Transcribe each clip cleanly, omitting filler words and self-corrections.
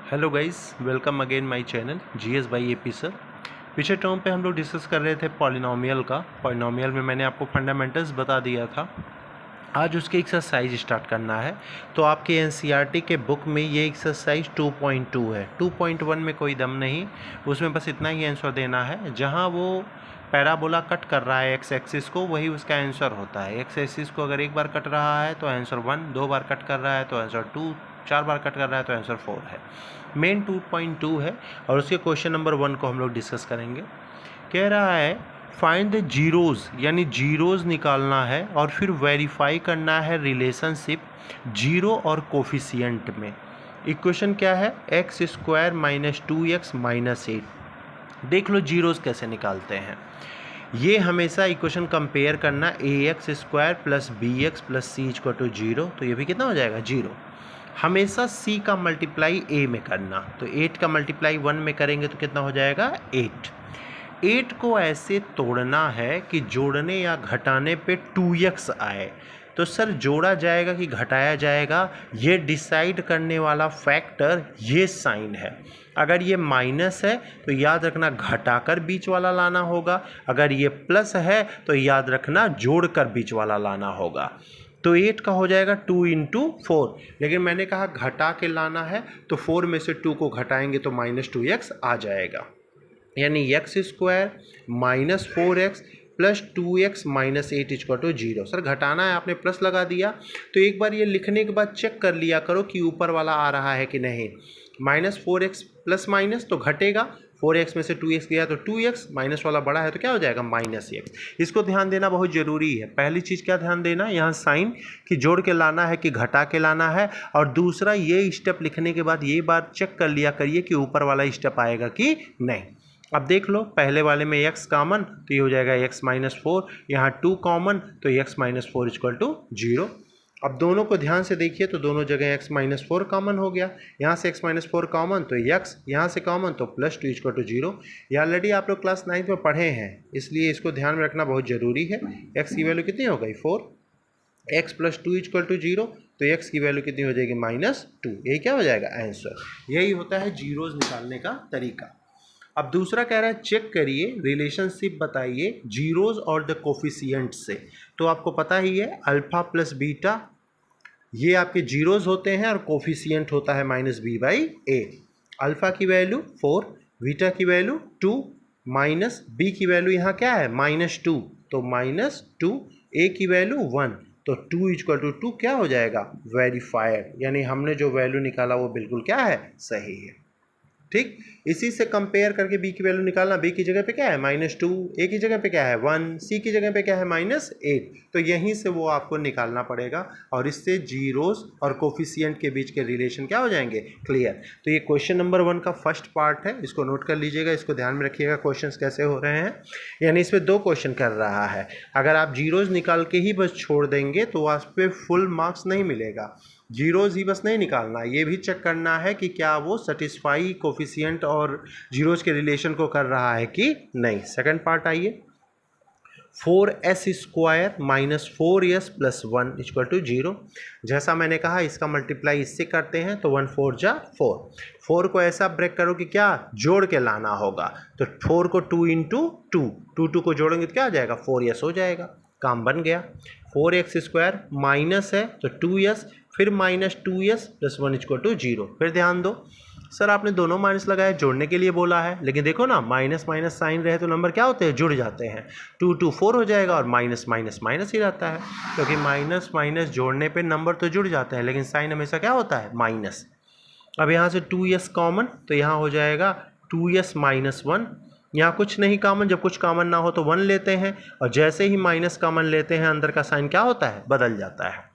Hello guys, welcome again my channel GS by AP sir. पिछले term पे हम लोग डिस्कस कर रहे थे पॉलिनोमियल का। पॉलिनोमियल में मैंने आपको फंडामेंटल्स बता दिया था। आज उसकी एक्सरसाइज स्टार्ट करना है। तो आपके एनसीईआरटी के बुक में ये एक्सरसाइज 2.2 है। 2.1 में कोई दम नहीं, उसमें बस इतना ही आंसर देना है। जहाँ वो पैराबोला कट कर रहा है एक्स एक्सिस को, वही उसका आंसर होता है। एक्स एक्सिस को अगर एक बार कट रहा है तो आंसर 1, 2 बार कट कर रहा है तो आंसर 2, 4 बार कट कर रहा है तो आंसर 4 है। मेन 2.2 है और उसके क्वेश्चन नंबर 1 को हम लोग डिस्कस करेंगे। कह रहा है फाइंड द जीरोज़, यानी जीरोज़ निकालना है और फिर वेरीफाई करना है रिलेशनशिप जीरो और कोफिशिएंट में। इक्वेशन क्या है? X square minus 2x minus 8। देख लो जीरोज़ कैसे निकालते हैं। ये हमेशा इक्वेशन कंपेयर करना, a x square plus b x plus c equal to 0। तो ये भी कितना हो जाएगा? 0। हमेशा c का मल्टीप्लाई a में करना, तो 8 का मल्टीप्लाई 1 में करेंगे तो कितना हो जाएगा? 8 को ऐसे तोड़ना है कि जोड़ने या घटाने पे 2x आए। तो सर जोड़ा जाएगा कि घटाया जाएगा, ये डिसाइड करने वाला फैक्टर ये साइन है। अगर ये माइनस है तो याद रखना घटाकर बीच वाला लाना होगा, अगर ये प्लस है तो याद रखना जोड़कर बीच वाला लाना होगा। तो 8 का हो जाएगा 2 इंटू 4, लेकिन मैंने कहा घटा के लाना है तो 4 में से 2 को घटाएंगे तो माइनस 2x आ जाएगा, यानी x square minus 4x plus 2x minus 8 equal to 0। Sir घटाना है, आपने प्लस लगा दिया, तो एक बार ये लिखने के बाद चेक कर लिया करो कि ऊपर वाला आ रहा है कि नहीं। माइनस 4x प्लस माइनस तो घटेगा, 4x में से 2x गया तो 2x, माइनस वाला बड़ा है तो क्या हो जाएगा? Minus x। इसको ध्यान देना बहुत ज़रूरी है। पहली चीज़ क्या ध्यान देना, यहाँ साइन कि जोड़ के लाना है कि घटा के लाना है, और दूसरा ये स्टेप लिखने के बाद ये बात चेक कर लिया करिए कि ऊपर वाला स्टेप आएगा कि नहीं। अब देख लो, पहले वाले में x कॉमन तो ये हो जाएगा x माइनस 4, यहाँ 2 कॉमन तो x माइनस 4 इक्वल टू 0। अब दोनों को ध्यान से देखिए तो दोनों जगह x माइनस 4 कॉमन हो गया, यहाँ से x माइनस 4 कॉमन तो x, यहाँ से कॉमन तो प्लस 2 इक्वल टू 0। ये ऑलरेडी आप लोग क्लास 9 में पढ़े हैं, इसलिए इसको ध्यान में रखना बहुत ज़रूरी है। x की वैल्यू कितनी हो गई? 4। x प्लस 2 इक्वल टू 0, तो x की वैल्यू कितनी हो जाएगी? माइनस 2। यही क्या हो जाएगा? आंसर। यही होता है जीरोज़ निकालने का तरीका। अब दूसरा कह रहा है चेक करिए, रिलेशनशिप बताइए जीरोज़ और द कोफिशिएंट से। तो आपको पता ही है अल्फ़ा प्लस बीटा ये आपके जीरोज़ होते हैं और कोफिशिएंट होता है minus b by a. Alpha की वैल्यू 4, बीटा की वैल्यू 2, माइनस बी की वैल्यू यहाँ क्या है? माइनस 2, तो माइनस 2, ए की वैल्यू 1, तो 2 इक्वल टू 2 क्या हो जाएगा? वेरीफाइड, यानी हमने जो वैल्यू निकाला वो बिल्कुल क्या है? सही है। ठीक, इसी से कंपेयर करके b की वैल्यू निकालना। b की जगह पे क्या है? माइनस 2, a की जगह पे क्या है? 1, c की जगह पे क्या है? माइनस 8। तो यहीं से वो आपको निकालना पड़ेगा और इससे जीरोस और कोफिशिएंट के बीच के रिलेशन क्या हो जाएंगे? क्लियर। तो ये क्वेश्चन नंबर 1 का फर्स्ट पार्ट है, इसको नोट कर लीजिएगा, इसको ध्यान में रखिएगा क्वेश्चंस कैसे हो रहे हैं। यानी इसमें 2 क्वेश्चन कर रहा है। अगर आप जीरोज निकाल के ही बस छोड़ देंगे तो आप पे फुल मार्क्स नहीं मिलेगा। जीरोज़ ही बस नहीं निकालना, ये भी चेक करना है कि क्या वो सेटिस्फाई कोफिशिएंट और जीरोज़ के रिलेशन को कर रहा है कि नहीं। सेकंड पार्ट आइए, 4s square minus 4s plus 1 equal to 0। जैसा मैंने कहा इसका मल्टीप्लाई इससे करते हैं तो 1 4 जा 4। 4 को ऐसा ब्रेक करो कि क्या? जोड़ के लाना होगा, तो 4 को 2 इंटू 2, 2 को जोड़ेंगे तो क्या आ जाएगा? 4s हो जाएगा, काम बन गया। 4x स्क्वायर माइनस है तो 2s, फिर minus 2s plus 1 equal to 0। फिर ध्यान दो, सर आपने दोनों माइनस लगाए, जोड़ने के लिए बोला है, लेकिन देखो ना माइनस माइनस साइन रहे तो नंबर क्या होते हैं? जुड़ जाते हैं। 2 2 4 हो जाएगा और माइनस माइनस माइनस ही रहता है, क्योंकि माइनस माइनस जोड़ने पे नंबर तो जुड़ जाते हैं, लेकिन साइन हमेशा क्या होता है? माइनस। अब यहाँ से 2s कॉमन तो यहाँ हो जाएगा 2s माइनस 1। यहाँ कुछ नहीं कॉमन, जब कुछ कॉमन ना हो तो 1 लेते हैं, और जैसे ही माइनस कॉमन लेते हैं अंदर का साइन क्या होता है? बदल जाता है।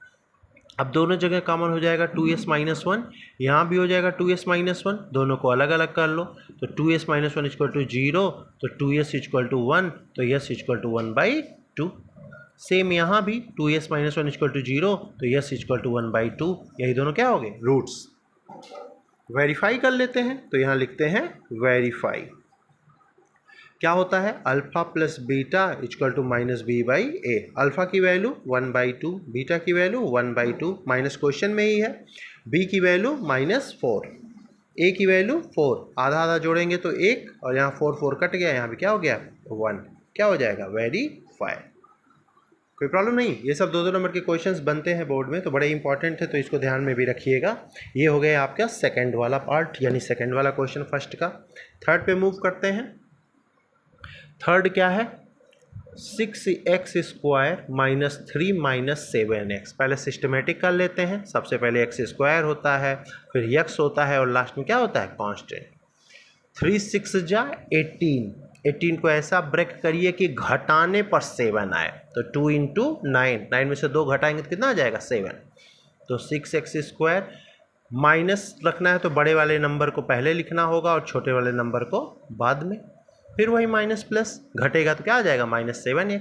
अब दोनों जगह कॉमन हो जाएगा 2s माइनस 1, यहाँ भी हो जाएगा 2s माइनस 1, दोनों को अलग अलग कर लो तो 2s माइनस 1 इक्वल टू 0, तो 2s इक्वल टू 1, तो s इक्वल टू 1/2। सेम यहाँ भी 2s माइनस 1 इक्वल टू 0, तो s इक्वल टू 1/2। यही दोनों क्या हो गए? रूट्स। वेरीफाई कर लेते हैं, तो यहाँ लिखते हैं वेरीफाई। क्या होता है? Alpha plus beta equal to minus b by a. Alpha की वैल्यू 1/2, बीटा की वैल्यू 1/2, माइनस क्वेश्चन में ही है, बी की वैल्यू -4। ए की वैल्यू 4, आधा आधा जोड़ेंगे तो 1 और यहाँ 4 4 कट गया, यहाँ पे क्या हो गया 1, क्या हो जाएगा वेरीफाई। कोई प्रॉब्लम नहीं, ये सब 2 नंबर के क्वेश्चंस बनते हैं बोर्ड में तो बड़े इंपॉर्टेंट है, तो इसको ध्यान में भी रखिएगा। ये हो गया आपका सेकंड वाला पार्ट यानी सेकंड वाला क्वेश्चन फर्स्ट का। थर्ड पे मूव करते हैं। थर्ड क्या है, 6x square minus 3 minus 7x। पहले सिस्टमेटिक कर लेते हैं। सबसे पहले x स्क्वायर होता है, फिर x होता है और लास्ट में क्या होता है कांस्टेंट। 3 6 जा 18 को ऐसा ब्रेक करिए कि घटाने पर 7 आए, तो 2 इंटू 9 में से 2 घटाएंगे तो कितना आ जाएगा 7। तो 6x स्क्वायर माइनस रखना है तो बड़े वाले नंबर को पहले लिखना होगा और छोटे वाले नंबर को बाद में, फिर वही माइनस प्लस घटेगा तो क्या आ जाएगा -7।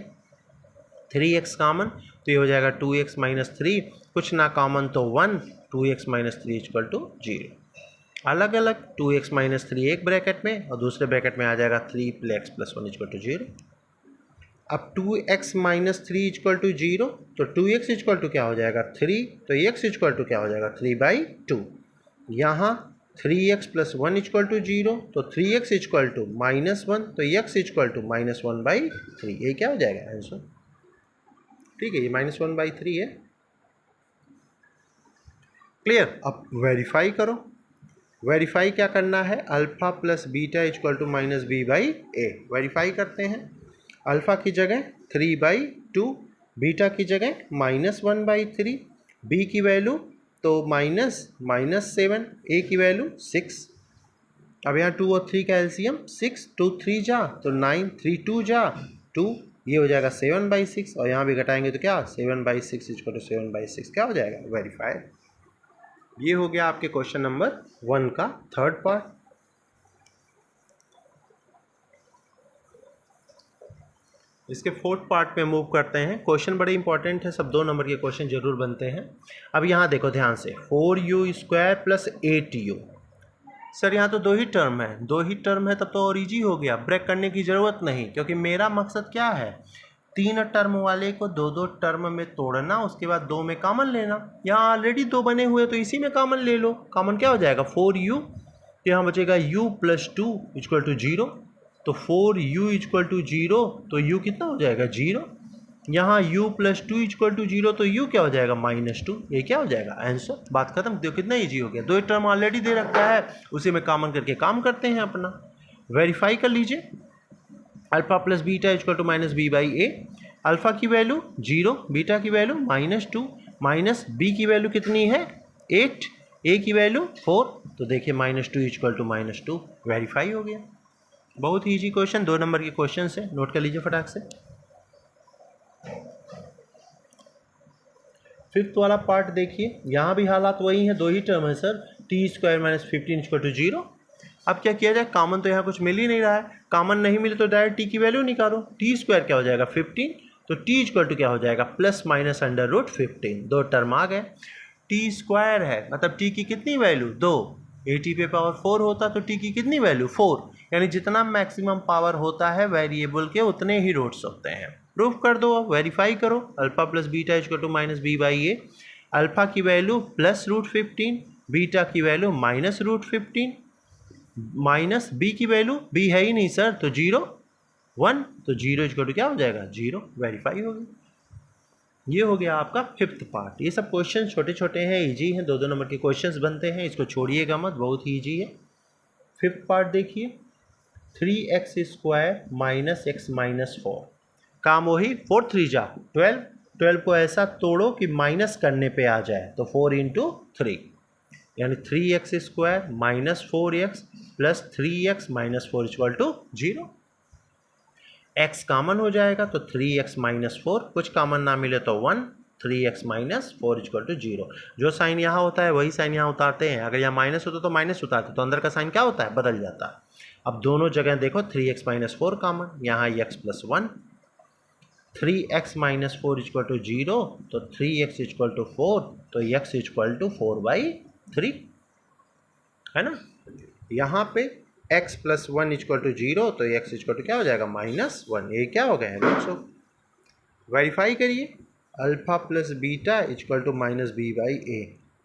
3x कॉमन तो ये हो जाएगा 2x माइनस 3, कुछ ना कॉमन तो 1, 2x माइनस 3 इक्वल टू 0। अलग अलग 2x माइनस 3 एक ब्रैकेट में और दूसरे ब्रैकेट में आ जाएगा 3x प्लस 1 इक्वल टू 0। अब 2x माइनस 3 इक्वल टू 0, तो 2x इक्वल टू क्या हो जाएगा 3, तो x इक्वल टू क्या हो जाएगा 3/2। यहाँ 3x प्लस 1 इक्वल टू 0, तो 3x इक्वल टू -1, तो x इक्वल टू -1/3। ये क्या हो जाएगा आंसर, ठीक है, ये -1/3 है। क्लियर। अब वेरीफाई करो। वेरीफाई क्या करना है, alpha plus beta equal to -b/a। Verify करते हैं। अल्फा की जगह 3/2, बीटा की जगह -1/3, b की वैल्यू तो -7, ए की वैल्यू 6। अब यहाँ 2 और 3 का एलसीएम 6, 2 3 जा तो 9, 3 2 जा 2, ये हो जाएगा 7/6 और यहाँ भी घटाएंगे तो क्या 7/6 इक्वल टू 7/6 क्या हो जाएगा वेरीफाई। ये हो गया आपके क्वेश्चन नंबर 1 का थर्ड पार्ट। इसके फोर्थ पार्ट पे मूव करते हैं। क्वेश्चन बड़े इंपॉर्टेंट है, सब 2 नंबर के क्वेश्चन जरूर बनते हैं। अब यहाँ देखो ध्यान से, 4u² प्लस 8u। सर यहाँ तो 2 ही टर्म है, 2 ही टर्म है, तब तो और ईजी हो गया, ब्रेक करने की ज़रूरत नहीं, क्योंकि मेरा मकसद क्या है 3 टर्म वाले को 2 टर्म में तोड़ना, उसके बाद 2 में कॉमन लेना। यहाँ ऑलरेडी 2 बने हुए तो इसी में कॉमन ले लो। कॉमन क्या हो जाएगा 4u, यहाँ बचेगा u प्लस 2 इक्वल टू 0, तो 4u इक्वल टू 0, तो u कितना हो जाएगा 0। यहाँ u प्लस 2 इक्वल टू 0, तो u क्या हो जाएगा -2। ये क्या हो जाएगा आंसर, बात खत्म। देखो कितना ईजी हो गया, 2 टर्म ऑलरेडी दे रखा है, उसी में कॉमन करके काम करते हैं अपना। वेरीफाई कर लीजिए। Alpha plus beta equal to -b/a। Alpha की वैल्यू 0, बीटा की वैल्यू -2, माइनस b की वैल्यू कितनी है 8, a की वैल्यू 4, तो देखिए -2 इक्वल टू -2 वेरीफाई हो गया। बहुत ही ईजी क्वेश्चन, 2 नंबर के क्वेश्चन से, नोट कर लीजिए फटाक से। फिफ्थ वाला पार्ट देखिए, यहाँ भी हालात वही हैं, 2 ही टर्म है sir, t² minus 15 equal to 0। अब क्या किया जाए, कॉमन तो यहाँ कुछ मिल ही नहीं रहा है, कॉमन नहीं मिले तो डायरेक्ट t की वैल्यू निकालो। t² क्या हो जाएगा 15, तो t इक्वल टू क्या हो जाएगा +-√15, 2 टर्म आ गए। t² है मतलब t की कितनी वैल्यू 2, 80 पे पावर 4 होता तो t की कितनी वैल्यू 4, यानी जितना मैक्सिमम पावर होता है वेरिएबल के उतने ही रूट्स होते हैं। प्रूफ कर दो, अब वेरीफाई करो। Alpha plus beta equal to -b/a। Alpha की वैल्यू +√15, बीटा की वैल्यू -√15, माइनस b की वैल्यू, b है ही नहीं सर तो 0 1, तो 0 इक्वल टू क्या हो जाएगा 0, वेरीफाई हो गया। ये हो गया आपका फिफ्थ पार्ट। ये सब क्वेश्चन छोटे छोटे हैं, इजी हैं, 2 नंबर के क्वेश्चंस बनते हैं, इसको छोड़िएगा मत, बहुत ही इजी है। फिफ्थ पार्ट देखिए, 3x² माइनस x माइनस 4। काम वही 4 3 जा 12 को ऐसा तोड़ो कि माइनस करने पे आ जाए, तो 4 इंटू 3, यानी 3x² minus 4x plus 3x minus 4 equal to 0। x common हो जाएगा तो 3x माइनस 4, कुछ कॉमन ना मिले तो 1, 3x माइनस 4 इक्वल टू 0। जो साइन यहाँ होता है वही साइन यहाँ उतारते हैं, अगर यहाँ माइनस होता तो माइनस उतारते, तो अंदर का साइन क्या होता है बदल जाता है। अब दोनों जगह देखो 3x माइनस 4 कॉमन, यहाँ x plus 1, 3x minus 4 equal to 0, तो 3x इक्वल टू 4, तो x इक्वल टू 4/3 है ना। यहाँ पे x प्लस 1 इक्वल टू 0, तो x इक्वल टू क्या हो जाएगा -1। ये क्या हो गया है, वेरीफाई करिए। Alpha plus beta equal to -b/a।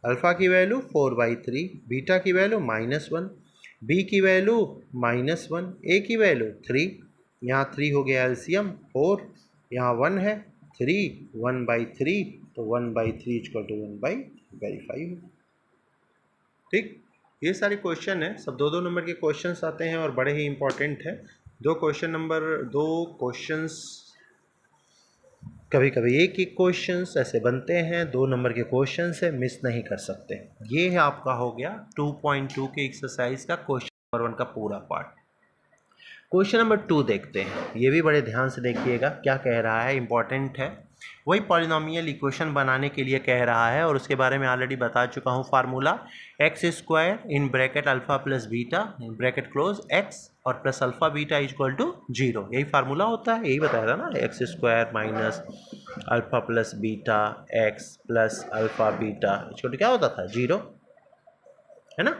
Alpha की वैल्यू 4/3, बीटा की वैल्यू -1, बी की वैल्यू -1, ए की वैल्यू 3, यहाँ 3 हो गया एलसीएम 4, यहाँ 1 है 3, 1/3, तो 1/3 = 1/3 वेरीफाई हो। ठीक, ये सारे क्वेश्चन है, सब 2-2 नंबर के क्वेश्चंस आते हैं और बड़े ही इंपॉर्टेंट है। दो क्वेश्चंस कभी कभी एक क्वेश्चंस ऐसे बनते हैं, 2 नंबर के क्वेश्चन से मिस नहीं कर सकते। ये है आपका हो गया 2.2 के एक्सरसाइज का क्वेश्चन नंबर 1 का पूरा पार्ट। क्वेश्चन नंबर 2 देखते हैं, ये भी बड़े ध्यान से देखिएगा क्या कह रहा है, इंपॉर्टेंट है। वही पॉलिनोमियल इक्वेशन बनाने के लिए कह रहा है और उसके बारे में ऑलरेडी बता चुका हूँ। Formula x² in bracket alpha plus beta bracket close x और plus alpha beta equal to 0, यही फार्मूला होता है, यही बताया था ना, x² minus alpha plus beta x plus alpha beta equal to क्या होता था 0, है ना।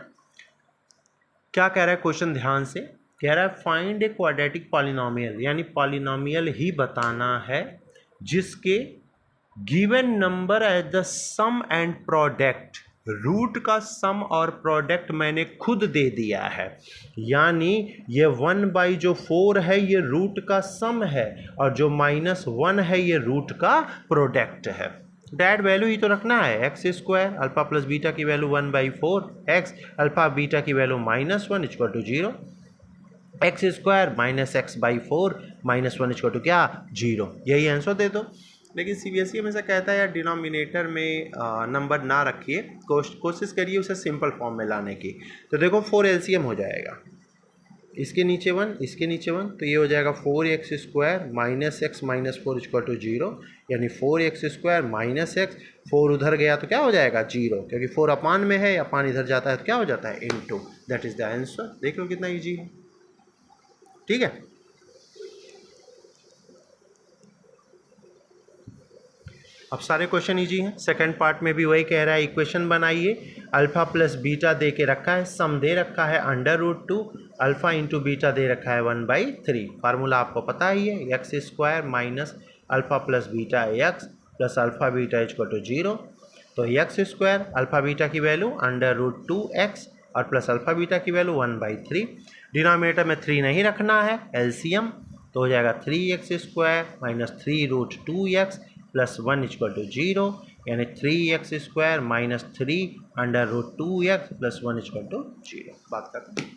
क्या कह रहा है क्वेश्चन, ध्यान से कह रहा है फाइंड ए क्वाड्रेटिक पॉलिनोमियल, यानी पॉलिनोमियल ही बताना है जिसके given number as the sum and product, root का सम और प्रोडक्ट मैंने खुद दे दिया है, यानी ये 1/4 है ये रूट का सम है और जो -1 है ये रूट का प्रोडक्ट है। डैट वैल्यू ही तो रखना है, x² अल्फा प्लस बीटा की वैल्यू 1/4 x अल्फा बीटा की value -1 equal to 0, x² minus x/4 -1 equal to क्या 0, यही आंसर दे दो। लेकिन सीबीएसई हमेशा कहता है यार डिनोमिनेटर में नंबर ना रखिए, कोशिश करिए उसे सिंपल फॉर्म में लाने की। तो देखो 4 एलसीएम हो जाएगा, इसके नीचे 1 इसके नीचे 1, तो ये हो जाएगा 4x² minus x minus 4 equal to 0, यानी 4x² माइनस x, 4 उधर गया तो क्या हो जाएगा 0, क्योंकि 4 अपान में है, अपान इधर जाता है तो क्या हो जाता है into, that is the answer. देख लो कितना ईजी है, ठीक है। अब सारे क्वेश्चन इजी हैं। सेकंड पार्ट में भी वही कह रहा है, इक्वेशन बनाइए, अल्फा प्लस बीटा दे के रखा है, सम दे रखा है √2, अल्फा इंटू बीटा दे रखा है 1/3। फार्मूला आपको पता ही है, x² minus alpha plus beta x plus alpha beta equal to 0, तो x² अल्फा बीटा की वैल्यू √2x और प्लस अल्फा बीटा की वैल्यू 1/3। डिनोमिनेटर में 3 नहीं रखना है, एलसीएम तो हो जाएगा 3x² minus 3√2x plus 1 equal to 0, यानी 3x² minus 3√2x plus 1 equal to 0। बात करते हैं,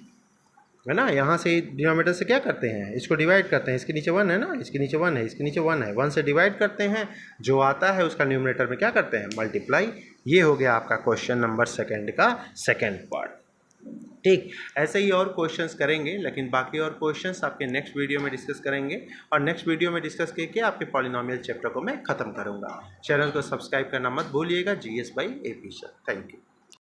है ना। यहाँ से डिनोमिनेटर से क्या करते हैं, इसको डिवाइड करते हैं, इसके नीचे 1 है ना, इसके नीचे 1 है, इसके नीचे 1 है, 1 से डिवाइड करते हैं, जो आता है उसका न्यूमरेटर में क्या करते हैं मल्टीप्लाई। ये हो गया आपका क्वेश्चन नंबर सेकंड का सेकंड पार्ट। ठीक, ऐसे ही और क्वेश्चंस करेंगे, लेकिन बाकी और क्वेश्चंस आपके नेक्स्ट वीडियो में डिस्कस करेंगे और नेक्स्ट वीडियो में डिस्कस करके आपके पॉलिनोमियल चैप्टर को मैं ख़त्म करूंगा। चैनल को सब्सक्राइब करना मत भूलिएगा, GS by AP sir. Thank you.